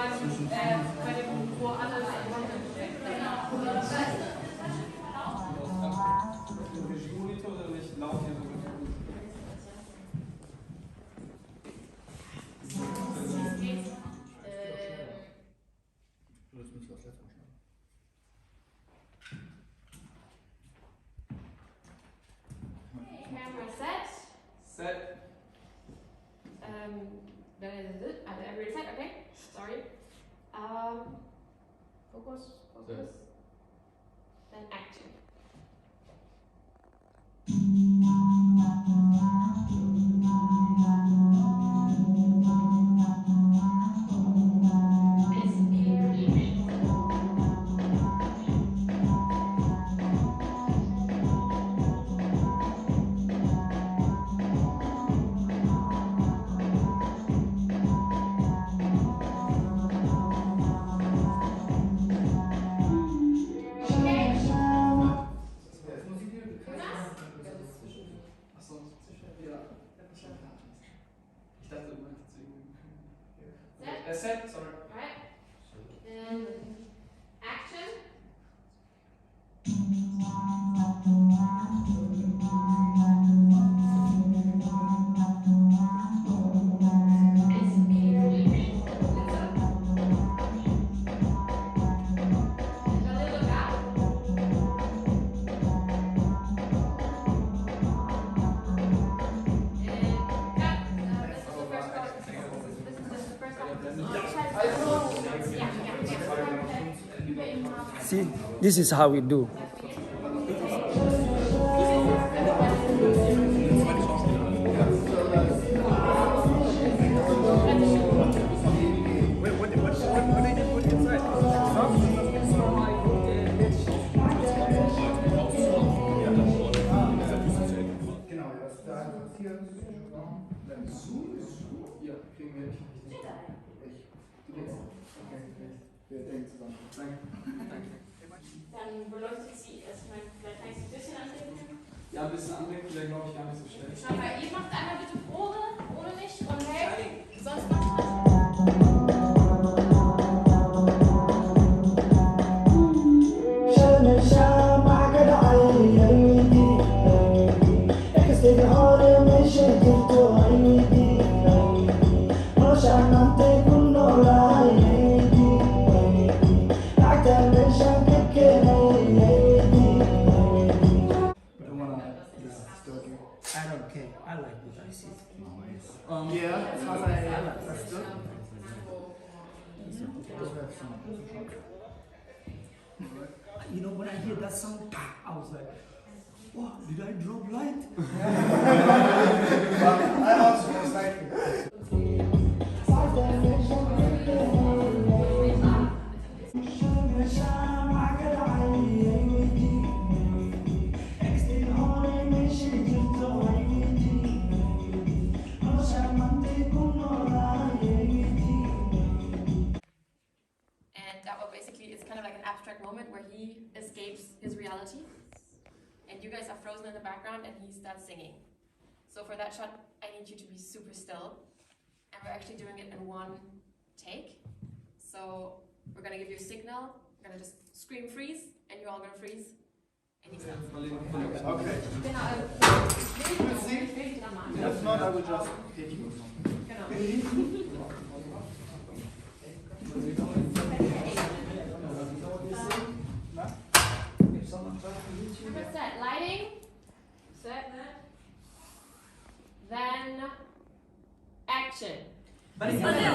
bei dem, wo alle Monitor oder nicht laut hier so mit. Camera set. Set. Everybody set, okay? Sorry. Focus. Set. Then action. Set, sorry. Alright. Then action. See, this is how we do. What did you put inside? Genau, das da einfach hier dann zu. Ja, kriegen wir. Wir denken zusammen. Danke. Dann beleuchtet sie, also ich meine, vielleicht kann ich sie ein bisschen andenken. Ja, ein bisschen andenken wäre, glaube ich, gar nicht so schlecht. Schau mal, ihr macht einmal bitte Probe, ohne mich und hey, sonst macht was. I don't care. I like what I see. Yeah, that's good. You know, when I hear that sound, I was like, wow, did I drop light? I also was like, abstract moment where he escapes his reality and you guys are frozen in the background and he starts singing. So for that shot, I need you to be super still and we're actually doing it in one take. So we're gonna give you a signal, we're gonna just scream freeze and you're all gonna freeze and he stops. okay. If not, I will just hit you. Set, lighting, set, then action. Over here.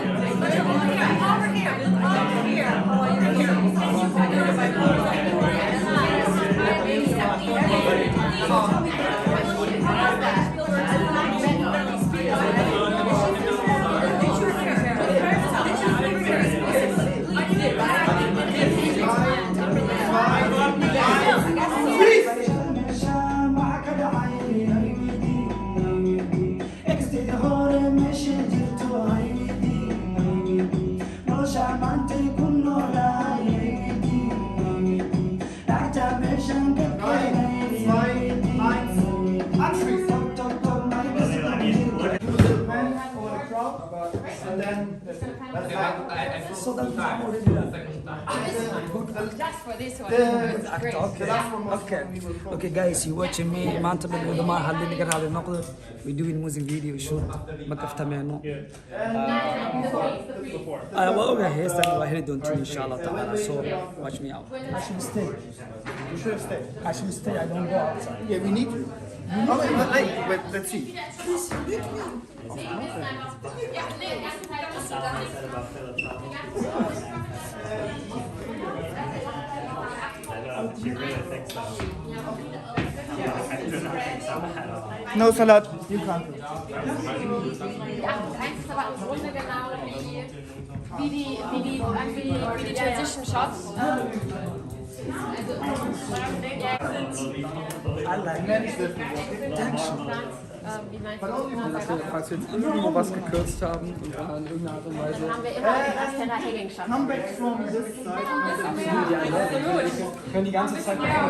Over here. and then that's like So that's already done. Just for this one. the It's great. Okay. last one was Okay. we will close. Okay guys, you watching me. maanta dhammaan hadii laga raali noqdo. We doing music video shoot. Ma kaftameeno. Waa ogahay heestan waa heli doontiin insha Allah ta'ala. So watch me out. I should stay. You should have stayed. I should stay. I don't go outside. Yeah, we need you. Wait, let's see. She really thinks so. I do not think so at all. No salad. You can't. Die 8.1 ist aber im Grunde genau wie die Transition Shots. I like tension. Wie meinst du? Falls wir jetzt irgendwo was gekürzt haben und dann in irgendeiner Art und Weise. Dann haben wir immer den Rasteller Hanging Shot. Come back from this side. Wir können die ganze Zeit Genau,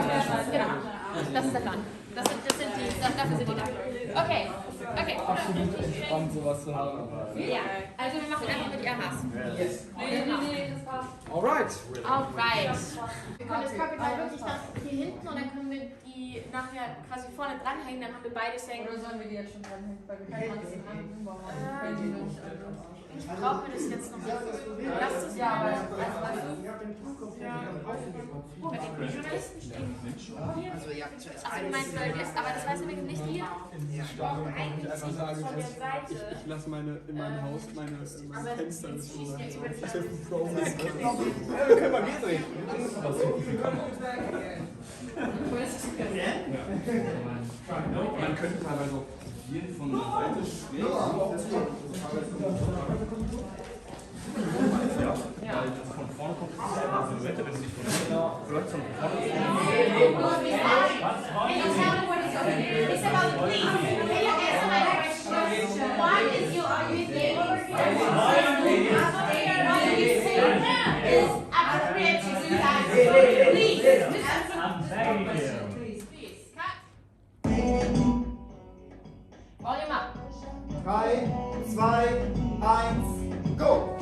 das ist der Plan. Dafür sind die da. Okay, okay. absolut entspannt sowas zu haben. Ja, also wir machen einfach mit Yamas. Alright. Alright. Wir können das Kapital wirklich dann hier hinten und dann können wir die nachher quasi vorne dranhängen, dann haben wir beide Sänger. Oder sollen wir die jetzt schon dranhängen? Weil wir können uns machen. Ich brauche mir das jetzt noch nicht. Lass es ja, aber bei den Journalisten stehen hier. Also du meinst Journalist, aber das weiß übrigens nicht hier. Ich lasse in meinem Haus meine Fenster so. Ich habe einen Pro. Ja, wir können mal Bier trinken. Man könnte teilweise auch hier von der Seite schräg. Ja, weil das von vorne kommt, ist es eine Silhouette, wenn es nicht von vorne läuft, von vorne. Volume up. 3, 2, 1, go!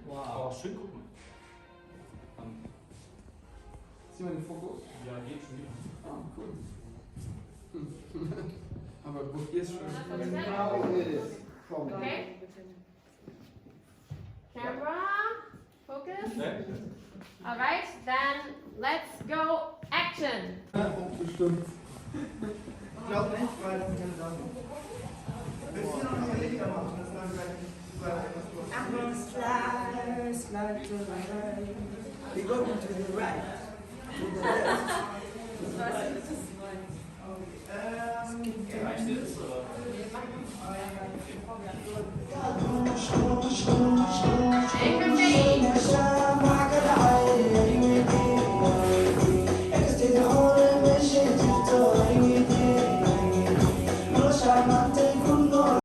Wow, schön, guck mal. Sieh mal den Fokus. Ja, geht schon wieder. Ah, cool. Aber hier ist schön. Now it is. Okay. Camera. Focus. Alright, then let's go. Action. Bestimmt. Ich glaube nicht, weil das keine Sache ist. Willst du noch eine Lieder machen? Das lang I'm gonna slide, slide to the right. We go to the right, to the left. Reicht das?